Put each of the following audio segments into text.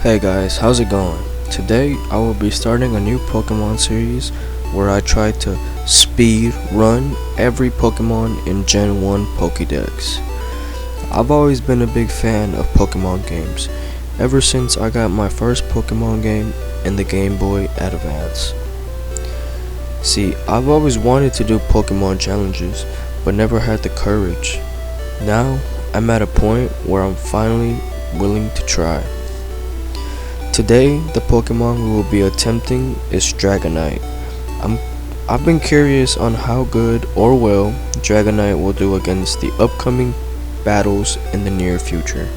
Hey guys, how's it going? Today I will be starting a new Pokemon series where I try to speed run every Pokemon in Gen 1 Pokédex. I've always been a big fan of Pokemon games, ever since I got my first Pokemon game in the Game Boy Advance. See, I've always wanted to do Pokemon challenges, but never had the courage. Now, I'm at a point where I'm finally willing to try. Today, the Pokemon we will be attempting is Dragonite. I've been curious on how good or well Dragonite will do against the upcoming battles in the near future.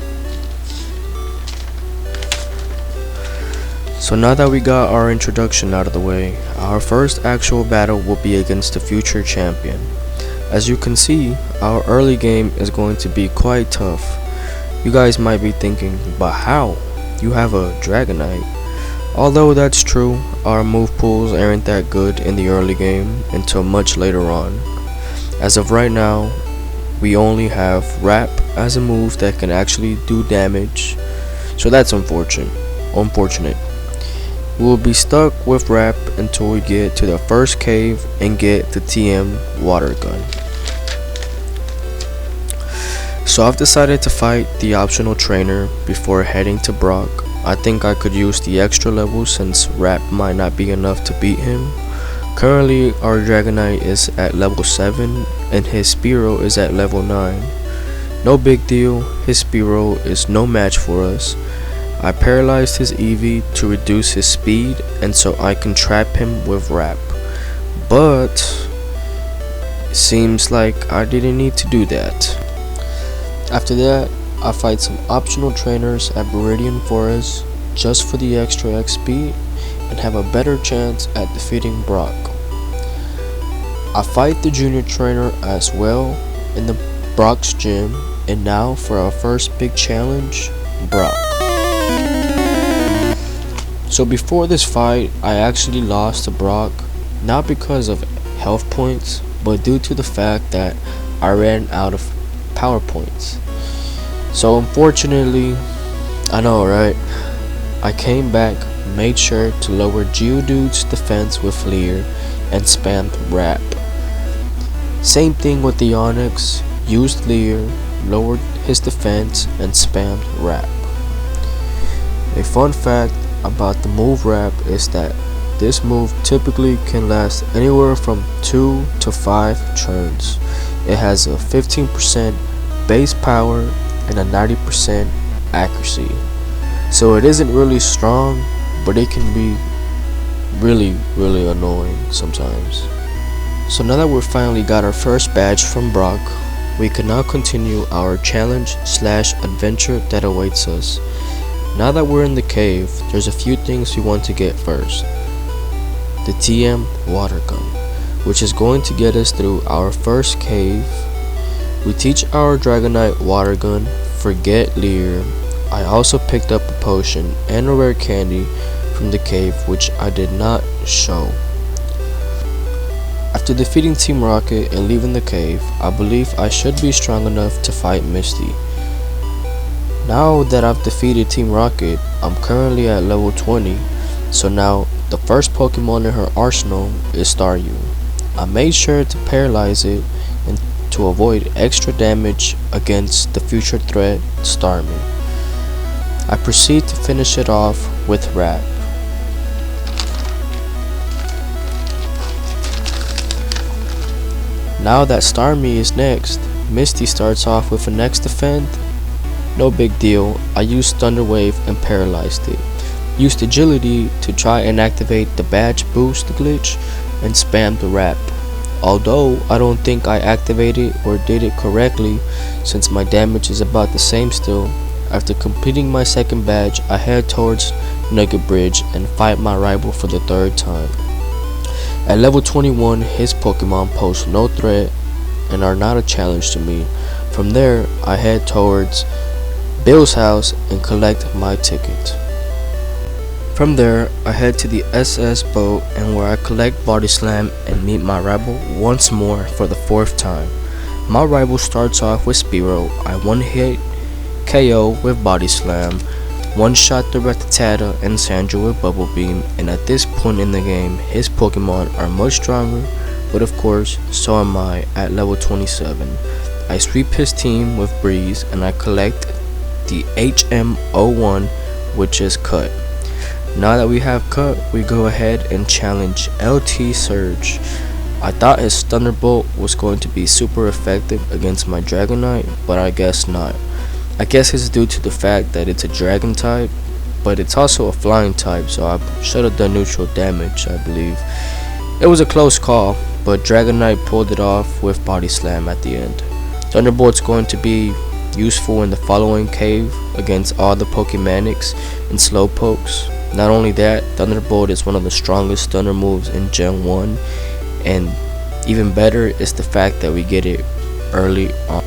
So now that we got our introduction out of the way, our first actual battle will be against the future champion. As you can see, our early game is going to be quite tough. You guys might be thinking, but how? You have a Dragonite. Although that's true, our move pools aren't that good in the early game until much later on. As of right now, we only have Wrap as a move that can actually do damage, so that's unfortunate. We will be stuck with Wrap until we get to the first cave and get the TM water gun. So I've decided to fight the optional trainer before heading to Brock. I think I could use the extra level since Wrap might not be enough to beat him. Currently our Dragonite is at level 7 and his Spearow is at level 9. No big deal, his Spearow is no match for us. I paralyzed his Eevee to reduce his speed and so I can trap him with Wrap. But it seems like I didn't need to do that. After that, I fight some optional trainers at Viridian Forest just for the extra XP and have a better chance at defeating Brock. I fight the junior trainer as well in the Brock's gym, and now for our first big challenge, Brock. So before this fight, I actually lost to Brock, not because of health points, but due to the fact that I ran out of power points. So unfortunately, I know right, I came back, made sure to lower Geodude's defense with Leer and spammed Wrap. Same thing with the Onix, used Leer, lowered his defense and spammed Wrap. A fun fact about the move Wrap is that this move typically can last anywhere from 2 to 5 turns. It has a 15% base power and a 90% accuracy. So it isn't really strong, but it can be really annoying sometimes. So now that we've finally got our first badge from Brock, we can now continue our challenge / adventure that awaits us. Now that we're in the cave, there's a few things we want to get first. The TM water gun, which is going to get us through our first cave. We teach our Dragonite water gun, forget Leer. I also picked up a potion and a rare candy from the cave, which I did not show. After defeating Team Rocket and leaving the cave, I believe I should be strong enough to fight Misty. Now that I've defeated Team Rocket, I'm currently at level 20, so now the first Pokemon in her arsenal is Staryu. I made sure to paralyze it and to avoid extra damage against the future threat Starmie. I proceed to finish it off with Wrap. Now that Starmie is next, Misty starts off with a next defend. No big deal, I used Thunder Wave and paralyzed it. Used Agility to try and activate the badge boost glitch and spammed the Wrap. Although I don't think I activated or did it correctly since my damage is about the same still, after completing my second badge I head towards Nugget Bridge and fight my rival for the third time. At level 21 his Pokemon pose no threat and are not a challenge to me. From there I head towards Bill's house and collect my ticket. From there, I head to the SS boat and where I collect Body Slam and meet my rival once more for the 4th time. My rival starts off with Spearow. I one hit KO with Body Slam. one-shot the Rattata and Sandra with Bubble Beam, and at this point in the game, his Pokemon are much stronger, but of course, so am I at level 27. I sweep his team with Breeze, and I collect the HM01, which is Cut. Now that we have Cut, we go ahead and challenge LT Surge. I thought his Thunderbolt was going to be super effective against my Dragonite, but I guess not. I guess it's due to the fact that it's a Dragon type, but it's also a Flying type, so I should have done neutral damage, I believe. It was a close call, but Dragonite pulled it off with Body Slam at the end. Thunderbolt's going to be useful in the following cave against all the Pokemanics and Slowpokes. Not only that, Thunderbolt is one of the strongest Thunder moves in Gen 1, and even better is the fact that we get it early on.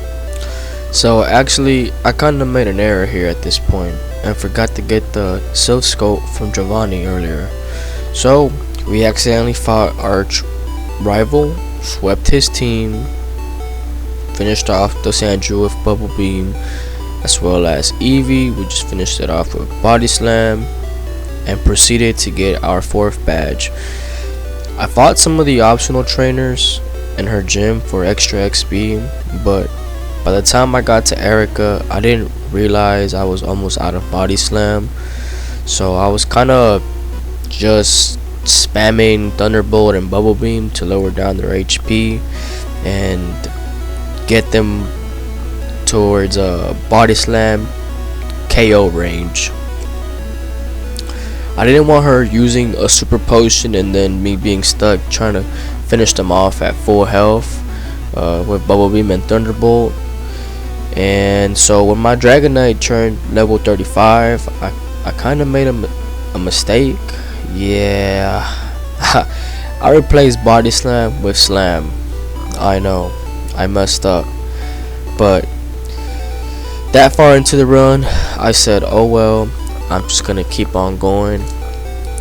So actually, I kinda made an error here at this point and forgot to get the Silph Scope from Giovanni earlier. So we accidentally fought our rival, swept his team, finished off the Sandra with Bubble Beam, as well as Eevee. We just finished it off with Body Slam and proceeded to get our 4th badge. I fought some of the optional trainers in her gym for extra XP, but by the time I got to Erica, I didn't realize I was almost out of Body Slam, so I was kinda just spamming Thunderbolt and Bubble Beam to lower down their HP and get them towards a Body Slam KO range. I didn't want her using a super potion and then me being stuck trying to finish them off at full health with Bubble Beam and Thunderbolt. And so when my Dragonite turned level 35, I kind of made a mistake. Yeah, I replaced Body Slam with Slam. I know, I messed up, but that far into the run, I said, oh well, I'm just gonna keep on going.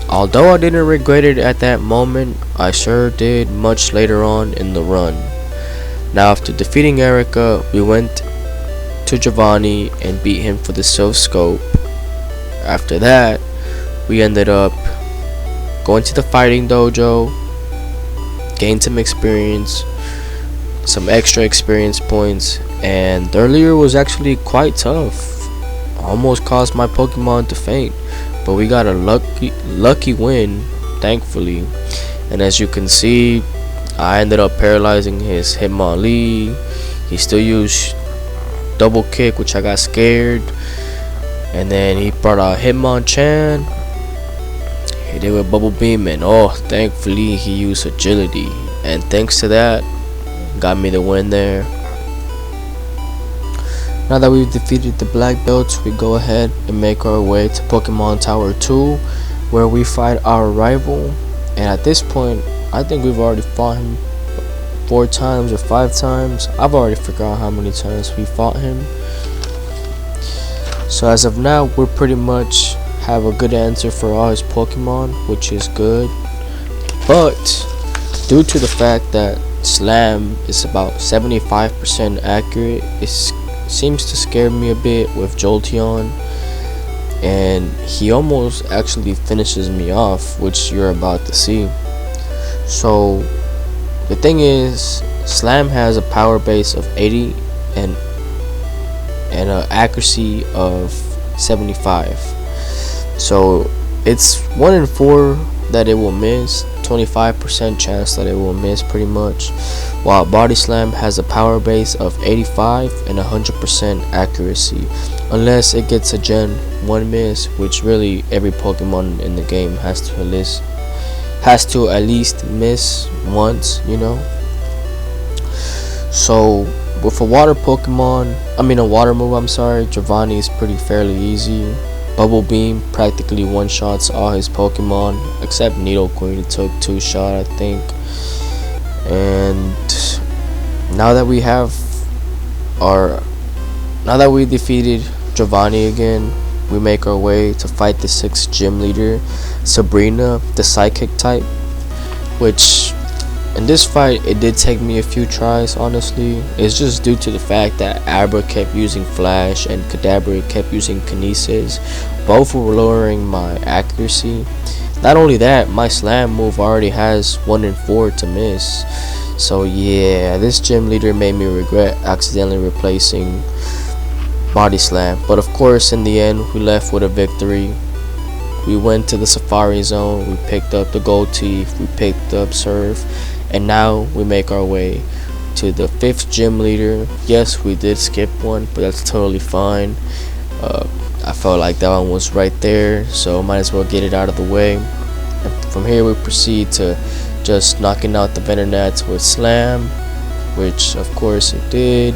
Although I didn't regret it at that moment, I sure did much later on in the run. Now after defeating Erica, we went to Giovanni and beat him for the Silph Scope. After that, we ended up going to the fighting dojo, gained some experience, some extra experience points, and the earlier was actually quite tough. Almost caused my Pokemon to faint, but we got a lucky win, thankfully. And as you can see, I ended up paralyzing his Hitmonlee. He still used double kick, which I got scared, and then he brought out Hitmonchan. He did with Bubble Beam, and oh, thankfully he used agility, and thanks to that, got me the win there. Now that we've defeated the black belts, we go ahead and make our way to Pokemon Tower 2, where we fight our rival. And at this point, I think we've already fought him 4 times or 5 times. I've already forgot how many times we fought him. So as of now, we pretty much have a good answer for all his Pokemon, which is good. But due to the fact that Slam is about 75% accurate, it seems to scare me a bit with Jolteon, and he almost actually finishes me off, which you're about to see. So the thing is, Slam has a power base of 80 and an accuracy of 75. So it's 1 in 4 that it will miss, 25% chance that it will miss pretty much, while Body Slam has a power base of 85 and 100% accuracy, unless it gets a Gen 1 miss, which really every Pokemon in the game has to at least miss once, you know. So with a water move, I'm sorry, Giovanni is fairly easy. Bubble Beam practically one-shots all his Pokemon except Nidoqueen. It took 2 shots, I think. And now that we defeated Giovanni again, we make our way to fight the 6th gym leader, Sabrina, the Psychic type, which in this fight it did take me a few tries, honestly. It's just due to the fact that Abra kept using Flash and Kadabra kept using Kinesis, both were lowering my accuracy. Not only that, my slam move already has 1 in 4 to miss. So yeah, this gym leader made me regret accidentally replacing body slam. But of course, in the end, we left with a victory. We went to the safari zone, we picked up the gold teeth, we picked up surf, and now we make our way to the 5th gym leader. Yes, we did skip one, but that's totally fine. I felt like that one was right there, so might as well get it out of the way. And from here we proceed to just knocking out the Venonats with slam, which of course it did.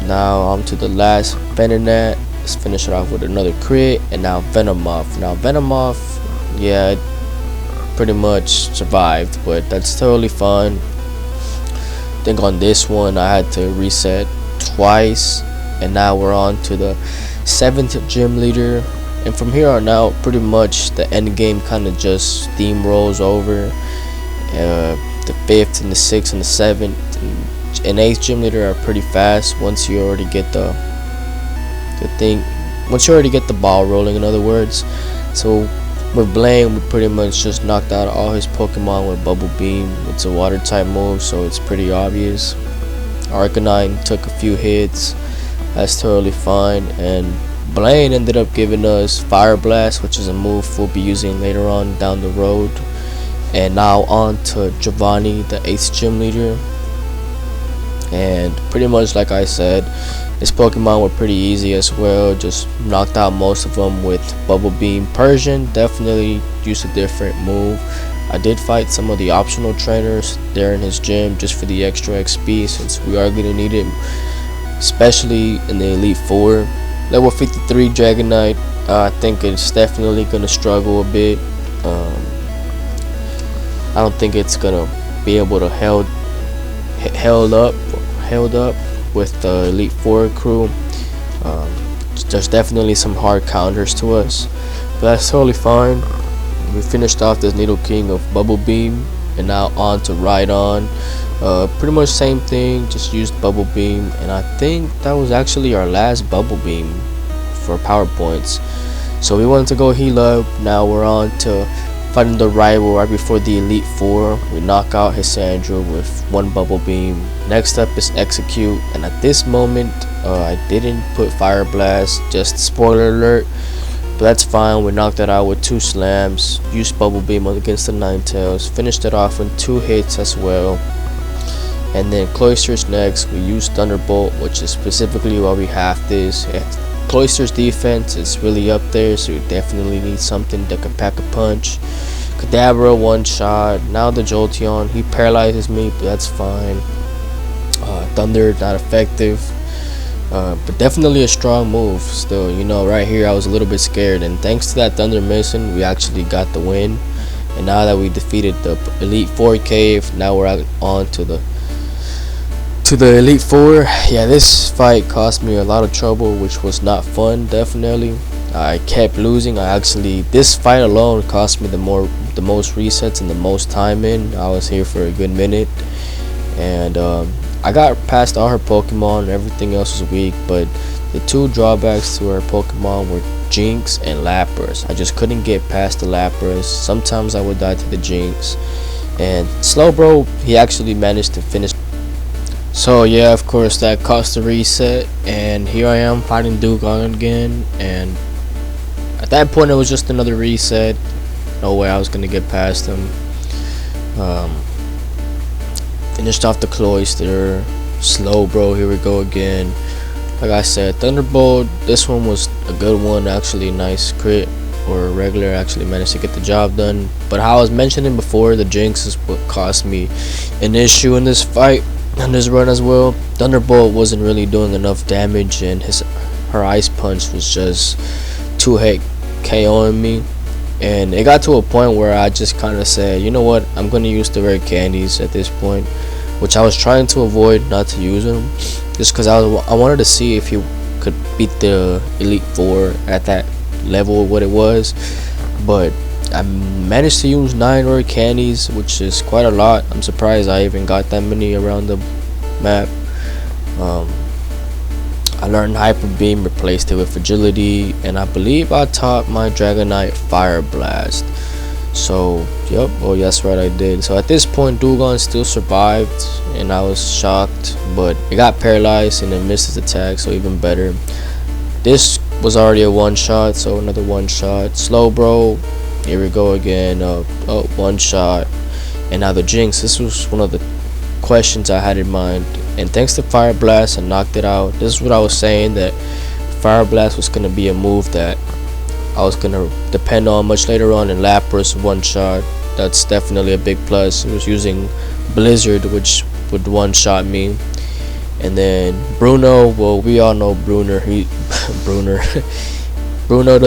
Now on to the last Venonat. Let's finish it off with another crit, and now Venomoth. Now Venomoth, yeah, it pretty much survived, but that's totally fine. I think on this one I had to reset twice, and now we're on to the 7th gym leader. And from here on out, pretty much the end game kind of just steamrolls over. The 5th and the 6th and the 7th and 8th gym leader are pretty fast once you already get the ball rolling, in other words. So with Blaine, we pretty much just knocked out all his Pokemon with Bubble Beam. It's a water type move, so it's pretty obvious. Arcanine took a few hits, that's totally fine, and Blaine ended up giving us Fire Blast, which is a move we'll be using later on down the road. And now on to Giovanni, the 8th gym leader. And pretty much like I said, his Pokemon were pretty easy as well. Just knocked out most of them with Bubble Beam. Persian definitely used a different move. I did fight some of the optional trainers there in his gym just for the extra XP, since we are going to need it, especially in the Elite Four. Level 53 Dragonite, I think it's definitely going to struggle a bit. I don't think it's going to be able to held up with the Elite Four crew. There's definitely some hard counters to us, but that's totally fine. We finished off this Needle King of Bubble Beam, and now on to Rhydon. Pretty much same thing, just used Bubble Beam, and I think that was actually our last Bubble Beam for power points. So we wanted to go heal up. Now we're on to fighting the rival right before the Elite Four. We knock out Hissandra with 1 Bubble Beam. Next up is Execute, and at this moment I didn't put Fire Blast, just spoiler alert, but that's fine. We knocked that out with 2 slams, used Bubble Beam against the Ninetales, finished it off with 2 hits as well. And then Cloyster's next. We used Thunderbolt, which is specifically why we have this. Cloyster's defense is really up there, so we definitely need something that can pack a punch. Kadabra 1 shot. Now the Jolteon, he paralyzes me, but that's fine. Thunder not effective, but definitely a strong move still. You know, right here I was a little bit scared, and thanks to that Thunder missing, we actually got the win. And now that we defeated the Elite Four cave, now we're on to the Elite Four. Yeah, this fight cost me a lot of trouble, which was not fun. Definitely, I kept losing. This fight alone cost me the most resets and the most time in. I was here for a good minute, and I got past all her Pokemon. Everything else was weak, but the 2 drawbacks to her Pokemon were Jinx and Lapras. I just couldn't get past the Lapras. Sometimes I would die to the Jinx, and Slowbro, he actually managed to finish. So yeah, of course that cost a reset, and here I am fighting Dugong again, and at that point it was just another reset. No way I was gonna get past him. Finished off the Cloyster. Slowbro, here we go again. Like I said, Thunderbolt, this one was a good one, actually. Nice crit, or regular, actually managed to get the job done. But how I was mentioning before, the Jinx is what cost me an issue in this fight, on this run as well. Thunderbolt wasn't really doing enough damage, and her Ice Punch was just too hit KOing me. And it got to a point where I just kind of said, you know what, I'm going to use the rare candies at this point, which I was trying to avoid not to use them, just because I wanted to see if he could beat the Elite Four at that level, what it was. But I managed to use 9 rare candies, which is quite a lot. I'm surprised I even got that many around the map. I learned Hyper Beam, replaced it with Agility, and I believe I taught my Dragonite Fire Blast. So, yep, oh that's right, I did. So at this point, Dewgong still survived, and I was shocked, but it got paralyzed and it missed its attack, so even better. This was already a one-shot, so another one-shot. Slowbro, here we go again. One shot, and now the Jinx. This was one of the questions I had in mind, and thanks to Fire Blast, I knocked it out. This is what I was saying, that Fire Blast was gonna be a move that I was gonna depend on much later on in Lapras one shot. That's definitely a big plus. It was using Blizzard, which would one shot me. And then Bruno, well, we all know Bruno. Bruno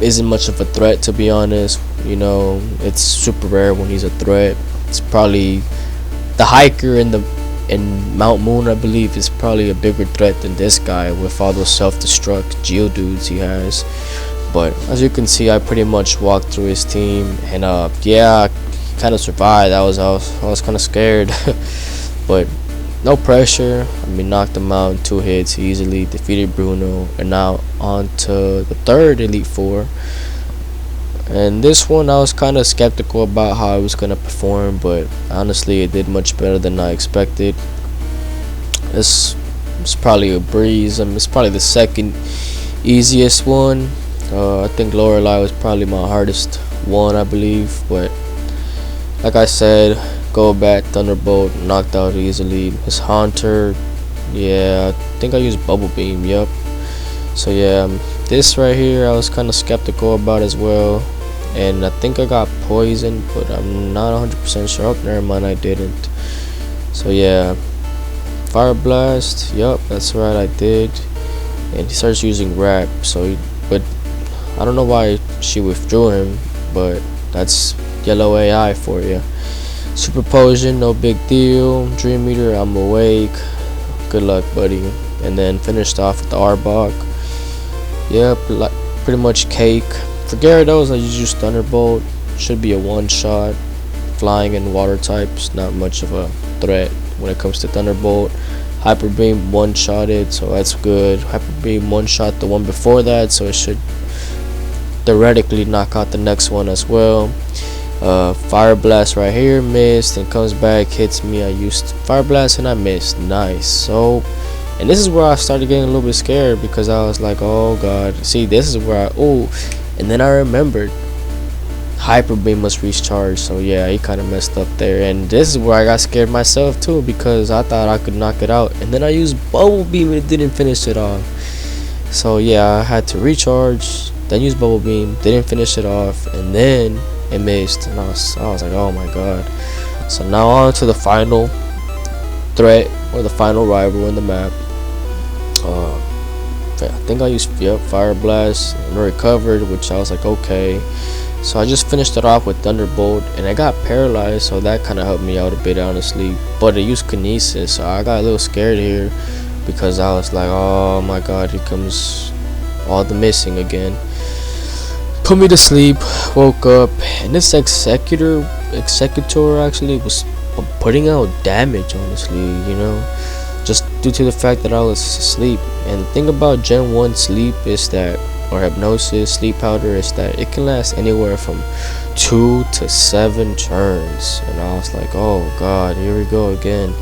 isn't much of a threat, to be honest. You know, it's super rare when he's a threat. It's probably the hiker in Mount Moon, I believe, is probably a bigger threat than this guy with all those self-destruct Geodudes he has. But as you can see, I pretty much walked through his team, and yeah, I kind of survived. I was kind of scared, but no pressure. I mean, knocked him out in 2 hits easily, defeated Bruno, and now on to the third Elite Four. And this one I was kind of skeptical about how it was going to perform, but honestly it did much better than I expected. It's probably a breeze. I mean, it's probably the second easiest one. I think Lorelei was probably my hardest one, I believe, but like I said, Golbat, Thunderbolt, knocked out easily. His Haunter, yeah, I think I used Bubble Beam, yep. So yeah, this right here I was kind of skeptical about as well, and I think I got poisoned, but I'm not 100% sure. Oh, never mind, I didn't. So yeah, Fire Blast, yep, that's right, I did. And he starts using Rap, but I don't know why she withdrew him, but that's yellow AI for you. Super Potion, no big deal. Dream Eater, I'm awake. Good luck, buddy. And then finished off with the Arbok. Yep, pretty much cake. For Gyarados, I used Thunderbolt. Should be a one-shot. Flying and water types, not much of a threat when it comes to Thunderbolt. Hyper Beam one-shotted, so that's good. Hyper Beam one-shot the one before that, so it should theoretically knock out the next one as well. Fire Blast right here, missed, and comes back, hits me. I used Fire Blast and I missed. Nice. So, and this is where I started getting a little bit scared, because I was like, oh god, see, this is where and then I remembered Hyper Beam must recharge. So yeah, he kind of messed up there, and this is where I got scared myself too, because I thought I could knock it out, and then I used Bubble Beam and it didn't finish it off. So yeah, I had to recharge, then use Bubble Beam, didn't finish it off, and then it missed, and I was like, oh my god. So now on to the final threat, or the final rival in the map. I think I used Fire Blast and recovered, which I was like, okay. So I just finished it off with Thunderbolt, and I got paralyzed, so that kind of helped me out a bit, honestly. But it used Kinesis, so I got a little scared here, because I was like, oh my god, here comes all the missing again. Put me to sleep, woke up, and this Executor actually was putting out damage, honestly, you know, just due to the fact that I was asleep. And the thing about Gen 1 sleep is that, or hypnosis, sleep powder, is that it can last anywhere from 2 to 7 turns. And I was like, oh god, here we go again.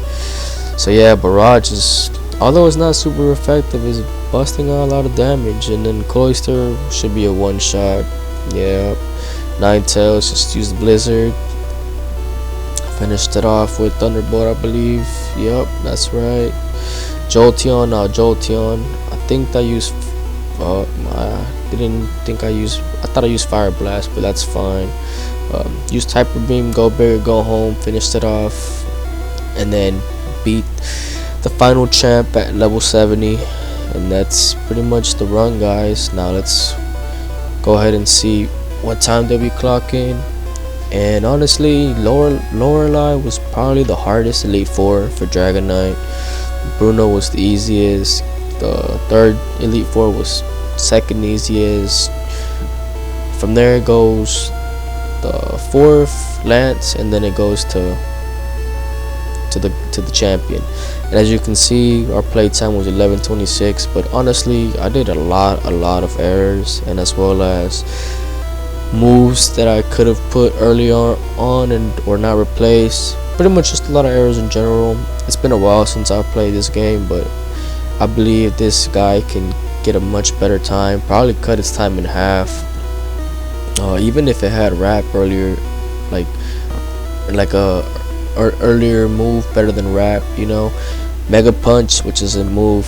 So yeah, Barrage is, although it's not super effective, is busting out a lot of damage. And then Cloyster should be a one shot. Yeah, Ninetales, just use the Blizzard. Finished it off with Thunderbolt, I believe. Yep, that's right. Jolteon, I think I used I thought I used Fire Blast, but that's fine. Used Hyper Beam, go big, go home, finished it off, and then beat the final champ at level 70. And that's pretty much the run, guys. Now let's go ahead and see what time did we clock in. And honestly, Lorelei was probably the hardest Elite Four for Dragonite. Bruno was the easiest. The third Elite Four was second easiest. From there it goes the fourth, Lance, and then it goes to to the champion. And as you can see, our playtime was 11:26. But honestly, I did a lot of errors, and as well as moves that I could have put early on and were not replaced. Pretty much just a lot of errors in general. It's been a while since I played this game, but I believe this guy can get a much better time. Probably cut its time in half. Even if it had wrap earlier, like a earlier move better than wrap, you know. Mega punch, which is a move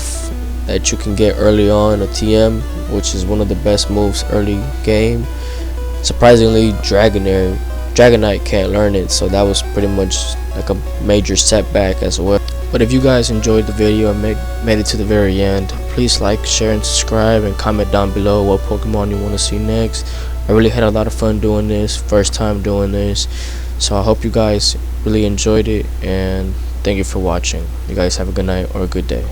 that you can get early on, a TM, which is one of the best moves early game. Surprisingly, Dragonite can't learn it, so that was pretty much like a major setback as well. But if you guys enjoyed the video and made it to the very end, please like, share, and subscribe, and comment down below what Pokemon you want to see next. I really had a lot of fun doing this, first time doing this, so I hope you guys really enjoyed it, and thank you for watching. You guys have a good night or a good day.